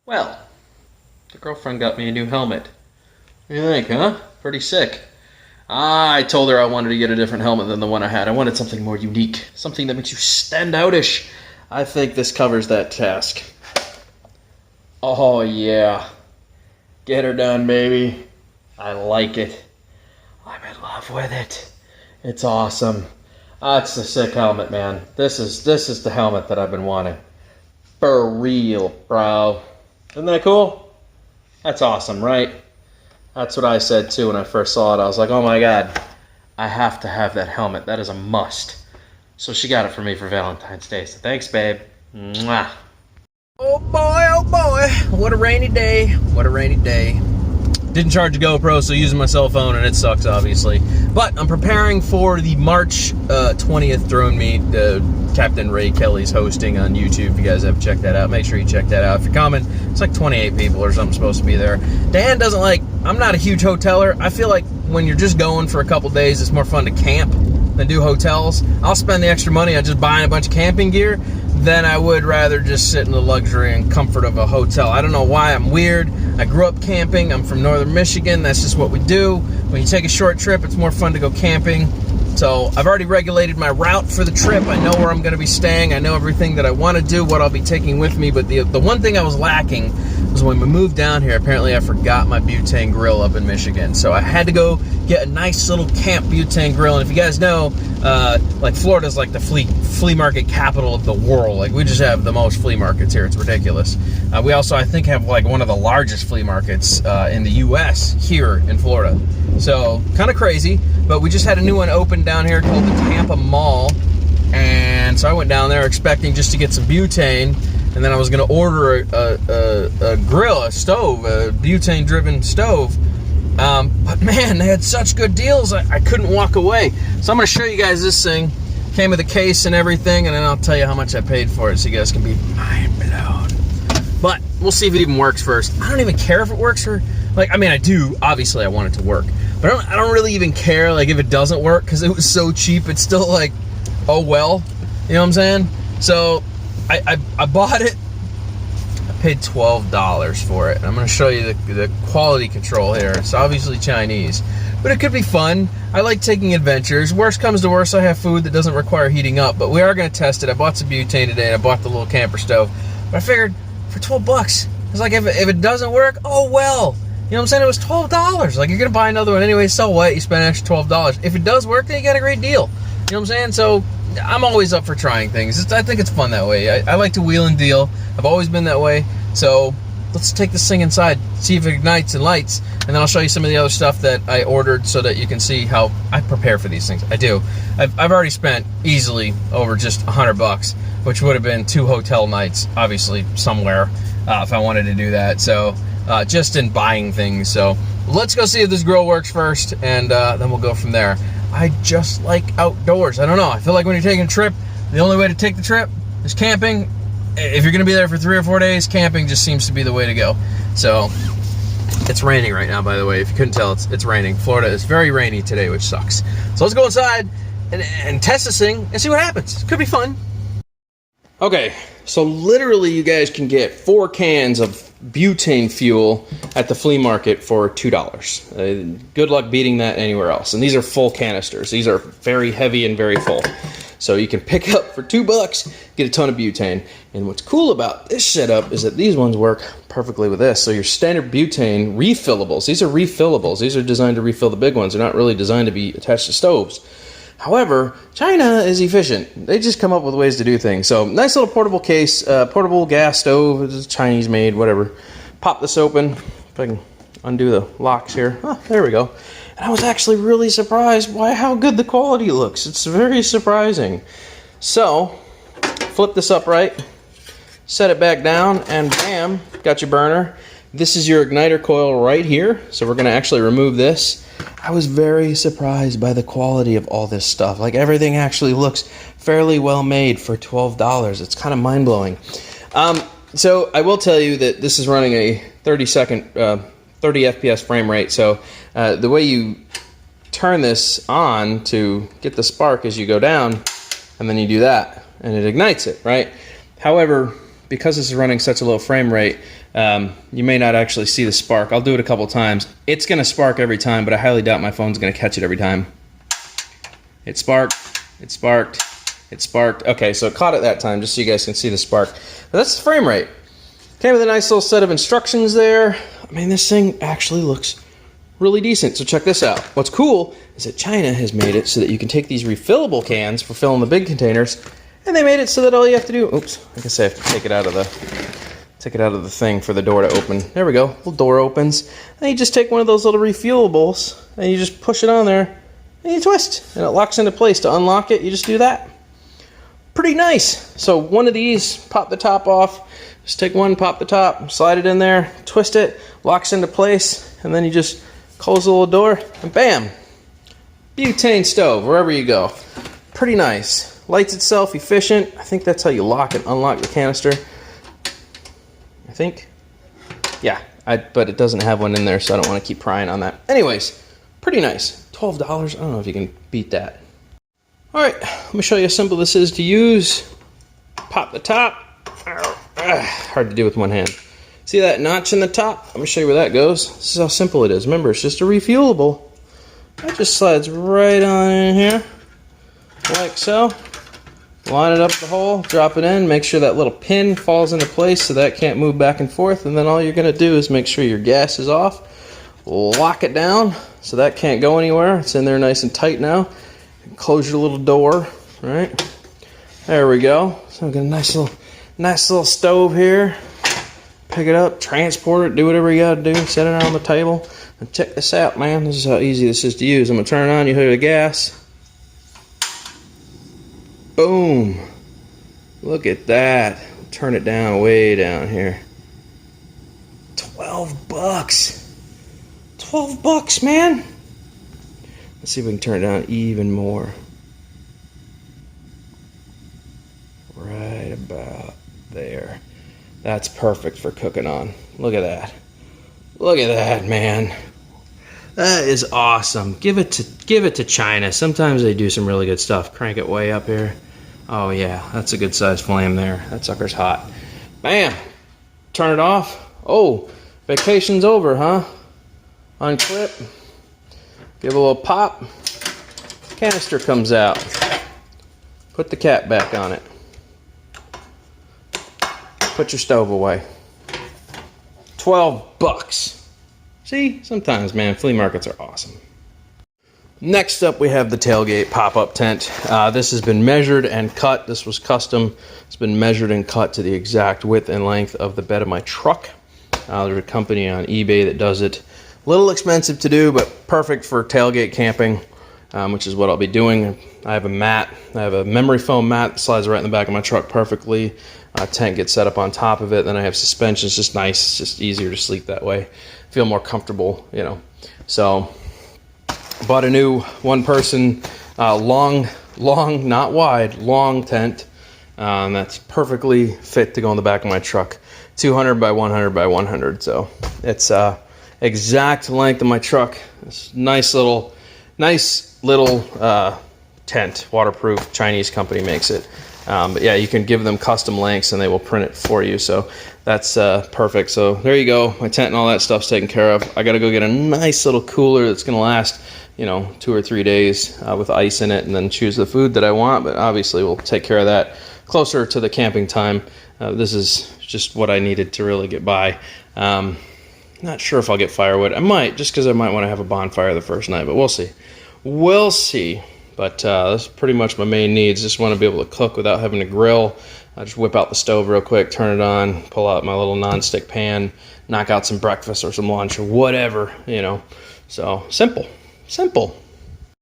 Well, the girlfriend got me a new helmet. What do you think, huh? Pretty sick. I told her I wanted to get a different helmet than the one I had. I wanted something more unique, something that makes you stand outish. I think this covers that task. Oh yeah. Get her done, baby. I like it. I'm in love with it. It's awesome. It's a sick helmet, man. This is the helmet that I've been wanting. For real, bro. Isn't that cool? That's awesome, right? That's what I said too when I first saw it. I was like, oh my god, I have to have that helmet. That is a must. So she got it for me for Valentine's Day. So thanks, babe. Mwah. Oh boy, what a rainy day. What a rainy day. Didn't charge a GoPro, so using my cell phone, and it sucks, obviously. But I'm preparing for the March 20th drone meet. Captain Ray Kelly's hosting on YouTube. If you guys haven't checked that out, make sure you check that out. If you're coming, it's like 28 people or something supposed to be there. Dan doesn't like, I'm not a huge hoteler. I feel like when you're just going for a couple days, it's more fun to camp than do hotels. I'll spend the extra money on just buying a bunch of camping gear than I would rather just sit in the luxury and comfort of a hotel. I don't know why, I'm weird. I grew up camping. I'm from northern Michigan. That's just what we do. When you take a short trip, it's more fun to go camping. So I've already regulated my route for the trip. I know where I'm going to be staying. I know everything that I want to do, what I'll be taking with me. But the one thing I was lacking was when we moved down here, apparently I forgot my butane grill up in Michigan. So I had to go get a nice little camp butane grill. And if you guys know, like Florida's like the flea market capital of the world. Like we just have the most flea markets here. It's ridiculous. We also, I think, have like one of the largest flea markets in the U.S. here in Florida. So kind of crazy. But we just had a new one open down here called the Tampa Mall. And so I went down there expecting just to get some butane. And then I was going to order a grill, a stove, a butane-driven stove. But man, they had such good deals, I couldn't walk away. So I'm going to show you guys this thing. Came with a case and everything, and then I'll tell you how much I paid for it so you guys can be mind blown. But we'll see if it even works first. I don't even care if it works or, like, I mean, I do. Obviously, I want it to work. But I don't really even care, like, if it doesn't work, because it was so cheap. It's still like, oh well. You know what I'm saying? So I bought it. I paid $12 for it. I'm going to show you the quality control here. It's obviously Chinese, but it could be fun. I like taking adventures. Worst comes to worst, I have food that doesn't require heating up, but we are going to test it. I bought some butane today, and I bought the little camper stove. But I figured for 12 bucks, it's like if it doesn't work, oh well. You know what I'm saying? It was $12. Like, you're going to buy another one anyway, so what? You spend an extra $12. If it does work, then you got a great deal. You know what I'm saying? So I'm always up for trying things. I think it's fun that way. I like to wheel and deal. I've always been that way. So let's take this thing inside, see if it ignites and lights, and then I'll show you some of the other stuff that I ordered so that you can see how I prepare for these things. I do. I've already spent easily over just $100, which would have been 2 hotel nights, obviously, somewhere, if I wanted to do that. So just in buying things. So let's go see if this grill works first, and then we'll go from there. I just like outdoors. I don't know. I feel like when you're taking a trip, the only way to take the trip is camping. If you're going to be there for 3 or 4 days, camping just seems to be the way to go. So it's raining right now, by the way. If you couldn't tell, it's raining. Florida is very rainy today, which sucks. So let's go inside and test this thing and see what happens. Could be fun. Okay, so literally you guys can get 4 cans of butane fuel at the flea market for $2. Good luck beating that anywhere else. And these are full canisters. These are very heavy and very full. So you can pick up for $2, get a ton of butane. And what's cool about this setup is that these ones work perfectly with this. So your standard butane refillables, these are refillables. These are designed to refill the big ones. They're not really designed to be attached to stoves. However, China is efficient. They just come up with ways to do things. So nice little portable case, portable gas stove. It's Chinese made, whatever. Pop this open. If I can undo the locks here. Oh, there we go. And I was actually really surprised by how good the quality looks. It's very surprising. So, flip this upright, set it back down, and bam, got your burner. This is your igniter coil right here. So we're gonna actually remove this. I was very surprised by the quality of all this stuff. Like, everything actually looks fairly well made for $12. It's kind of mind-blowing. So I will tell you that this is running a 30 FPS frame rate. So the way you turn this on to get the spark is you go down and then you do that and it ignites it, right? However, because this is running such a low frame rate, you may not actually see the spark. I'll do it a couple times. It's going to spark every time, but I highly doubt my phone's going to catch it every time. It sparked, it sparked, it sparked. Okay, so it caught it that time, just so you guys can see the spark. But that's the frame rate. Came with a nice little set of instructions there. I mean, this thing actually looks really decent, so check this out. What's cool is that China has made it so that you can take these refillable cans for filling the big containers, and they made it so that all you have to do, oops, I guess I have to take it out of the thing for the door to open. There we go, little door opens, and you just take one of those little refuelables, and you just push it on there, and you twist, and it locks into place. To unlock it, you just do that. Pretty nice. So one of these, pop the top off, just take one, pop the top, slide it in there, twist it, locks into place, and then you just close the little door, and bam! Butane stove, wherever you go. Pretty nice. Lights itself, efficient. I think that's how you lock and unlock the canister. I think. Yeah, but it doesn't have one in there, so I don't want to keep prying on that. Anyways, pretty nice. $12, I don't know if you can beat that. Alright, let me show you how simple this is to use. Pop the top. Hard to do with one hand. See that notch in the top? Let me show you where that goes. This is how simple it is. Remember, it's just a refuelable. That just slides right on in here, like so. Line it up the hole, drop it in, make sure that little pin falls into place so that can't move back and forth, and then all you're going to do is make sure your gas is off, lock it down so that can't go anywhere. It's in there nice and tight now. Close your little door, right? There we go. So we've got a nice little stove here. Pick it up, transport it, do whatever you got to do, set it on the table. And check this out, man. This is how easy this is to use. I'm going to turn it on, you hit the gas. Boom. Look at that. Turn it down, way down here. 12 bucks. 12 bucks, man. Let's see if we can turn it down even more. Right about there. That's perfect for cooking on. Look at that. Look at that, man. That is awesome. Give it to China. Sometimes they do some really good stuff. Crank it way up here. Oh yeah, that's a good sized flame there. That sucker's hot. Bam. Turn it off. Oh, vacation's over, huh? Unclip. Give it a little pop. Canister comes out. Put the cap back on it. Put your stove away. 12 bucks. See, sometimes, man, flea markets are awesome. Next up, we have the tailgate pop-up tent. This has been measured and cut. This was custom. It's been measured and cut to the exact width and length of the bed of my truck. There's a company on eBay that does it. A little expensive to do, but perfect for tailgate camping, which is what I'll be doing. I have a mat. I have a memory foam mat that slides right in the back of my truck perfectly. Tent gets set up on top of it. Then I have suspension. It's just nice. It's just easier to sleep that way. Feel more comfortable, you know. So bought a new one-person long, not wide, long tent. That's perfectly fit to go in the back of my truck. 200 by 100 by 100. So it's exact length of my truck. It's nice little tent, waterproof. Chinese company makes it. But yeah, you can give them custom lengths and they will print it for you. So that's perfect. So there you go. My tent and all that stuff's taken care of. I got to go get a nice little cooler that's going to last, 2 or 3 days with ice in it, and then choose the food that I want. But obviously we'll take care of that closer to the camping time. This is just what I needed to really get by. Not sure if I'll get firewood. I might, just because I might want to have a bonfire the first night, but we'll see. We'll see. But that's pretty much my main needs. Just want to be able to cook without having to grill. I just whip out the stove real quick, turn it on, pull out my little non-stick pan, knock out some breakfast or some lunch or whatever, So simple.